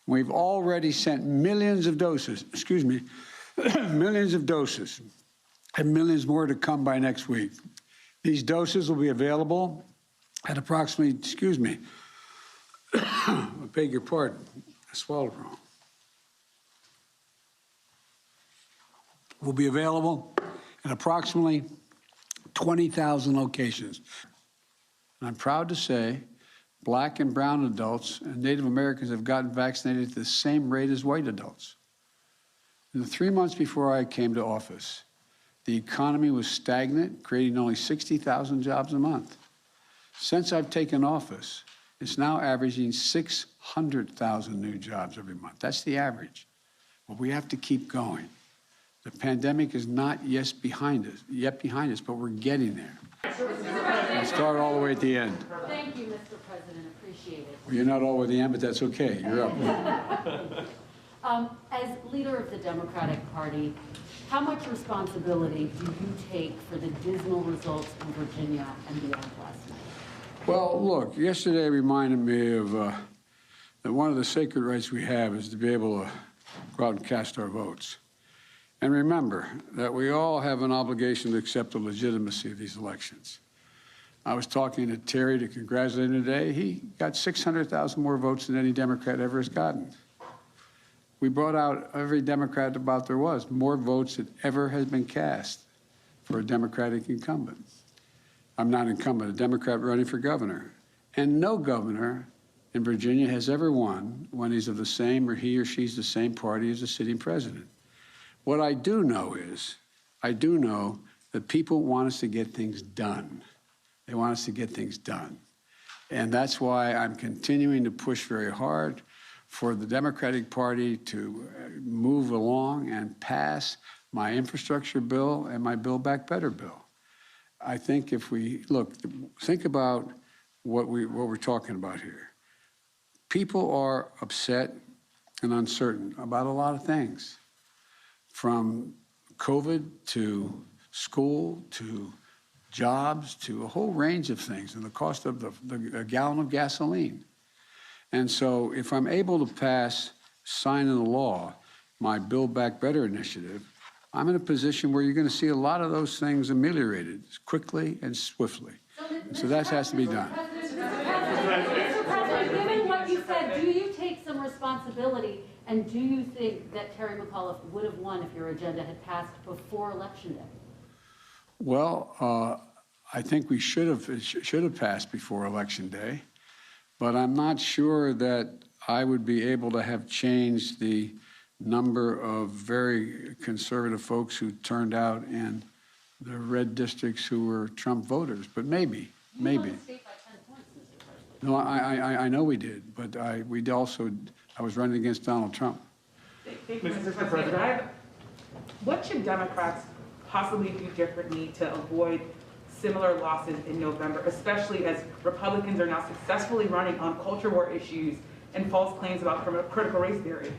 We've already sent millions of doses, millions of doses, and millions more to come by next week. These doses will be available at approximately, I beg your pardon, I swallowed wrong. Will be available at approximately 20,000 locations. And I'm proud to say Black and brown adults and Native Americans have gotten vaccinated at the same rate as white adults. In the 3 months before I came to office, the economy was stagnant, creating only 60,000 jobs a month. Since I've taken office, it's now averaging 600,000 new jobs every month. That's the average. But we have to keep going. The pandemic is not yet behind us, but we're getting there. We'll start all the way at the end. Thank you, Mr. President. Appreciate it. Well, you're not all the way at the end, but that's okay. You're up. As leader of the Democratic Party, how much responsibility do you take for the dismal results in Virginia and beyond last night? Well, look, yesterday reminded me of that one of the sacred rights we have is to be able to go out and cast our votes. And remember that we all have an obligation to accept the legitimacy of these elections. I was talking to Terry to congratulate him today. He got 600,000 more votes than any Democrat ever has gotten. We brought out every Democrat about there was, more votes than ever has been cast for a Democratic incumbent. I'm not incumbent, a Democrat running for governor. And no governor in Virginia has ever won when he's of the same or he or she's the same party as the sitting president. What I do know is, that people want us to get things done. They want us to get things done. And that's why I'm continuing to push very hard for the Democratic Party to move along and pass my infrastructure bill and my Build Back Better bill. I think if we, think about what we're talking about here. People are upset and uncertain about a lot of things, from COVID to school to jobs to a whole range of things, and the cost of a gallon of gasoline. And so if I'm able to sign into law my Build Back Better initiative, I'm in a position where you're going to see a lot of those things ameliorated quickly and swiftly. So that has to be done. Mr. President, given what you said, do you take some responsibility, and do you think that Terry McAuliffe would have won if your agenda had passed before Election Day? Well, I think we should have passed before Election Day, but I'm not sure that I would be able to have changed the number of very conservative folks who turned out in the red districts who were Trump voters, but maybe. You won the state by 10 points, Mr. President. No, I know we did, but I was running against Donald Trump. Thank you, Mr. President. What should Democrats possibly do differently to avoid similar losses in November, especially as Republicans are now successfully running on culture war issues and false claims about critical race theory?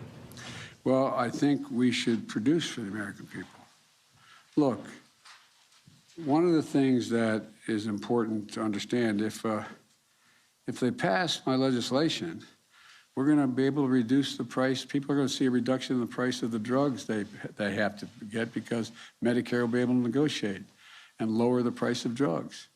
Well, I think we should produce for the American people. Look, one of the things that is important to understand, if they pass my legislation, we're going to be able to reduce the price. People are going to see a reduction in the price of the drugs they have to get, because Medicare will be able to negotiate and lower the price of drugs.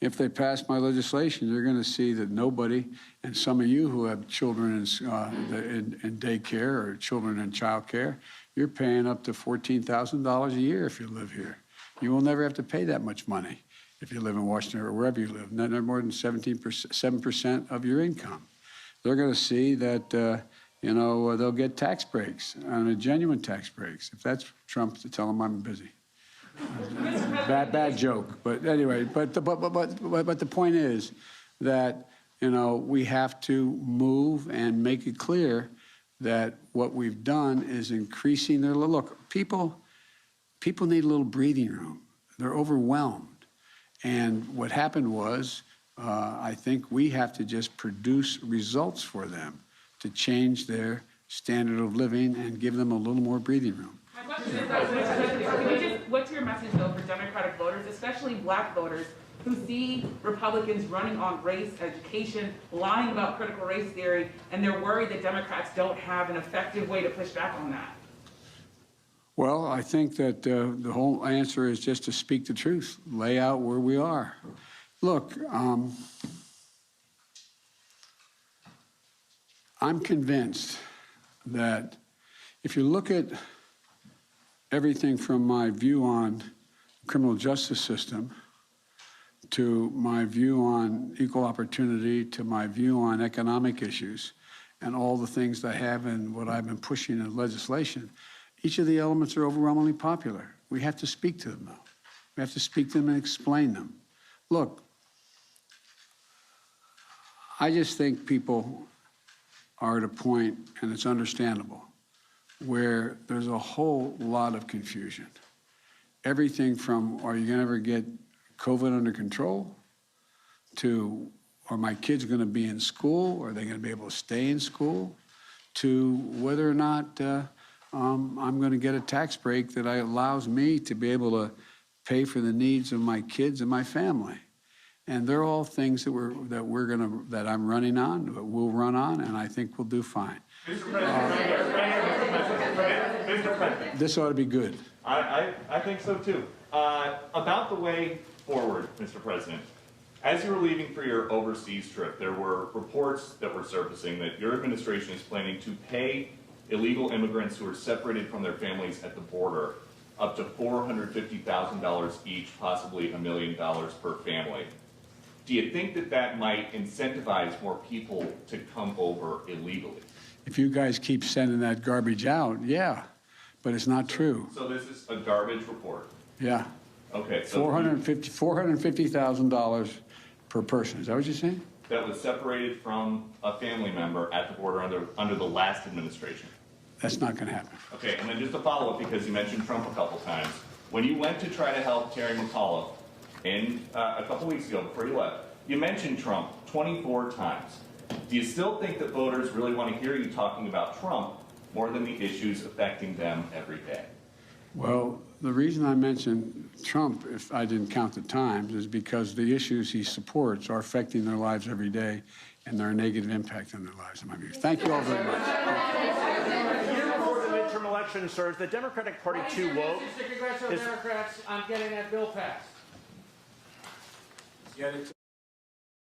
If they pass my legislation, you're going to see that nobody, and some of you who have children in daycare or children in child care, you're paying up to $14,000 a year if you live here. You will never have to pay that much money if you live in Washington or wherever you live, not more than 7% of your income. They're going to see that, they'll get tax breaks, genuine tax breaks. If that's Trump, to tell him I'm busy. Bad joke, but anyway. But the point is that we have to move and make it clear that what we've done is increasing their look. People need a little breathing room. They're overwhelmed, and what happened was, I think we have to just produce results for them to change their standard of living and give them a little more breathing room. My question is, what's your message, though, for Democratic voters, especially Black voters, who see Republicans running on race, education, lying about critical race theory, and they're worried that Democrats don't have an effective way to push back on that? Well, I think that the whole answer is just to speak the truth, lay out where we are. Look, I'm convinced that if you look at everything from my view on the criminal justice system to my view on equal opportunity to my view on economic issues and all the things I have and what I've been pushing in legislation, each of the elements are overwhelmingly popular. We have to speak to them, though. We have to speak to them and explain them. Look, I just think people are at a point, and it's understandable, where there's a whole lot of confusion. Everything from, are you gonna ever get COVID under control, to, are my kids gonna be in school? Are they gonna be able to stay in school? To whether or not I'm gonna get a tax break that allows me to be able to pay for the needs of my kids and my family. And they're all things that that I'm running on, that we'll run on, and I think we'll do fine. Mr. President. This ought to be good. I think so too. About the way forward, Mr. President, as you were leaving for your overseas trip, there were reports that were surfacing that your administration is planning to pay illegal immigrants who are separated from their families at the border up to $450,000 each, possibly $1 million per family. Do you think that that might incentivize more people to come over illegally? If you guys keep sending that garbage out, yeah, but it's not true. So this is a garbage report? Yeah. Okay. So $450,000 per person. Is that what you're saying? That was separated from a family member at the border under the last administration. That's not going to happen. Okay, and then just a follow-up, because you mentioned Trump a couple times. When you went to try to help Terry McAuliffe a couple weeks ago before you left, you mentioned Trump 24 times. Do you still think that voters really want to hear you talking about Trump more than the issues affecting them every day? Well, the reason I mentioned Trump, if I didn't count the times, is because the issues he supports are affecting their lives every day, and they're a negative impact on their lives, in my view. Thank you all very much. A year before the midterm election, sir, is the Democratic Party too woke? Congratulations, Democrats, on getting that bill passed.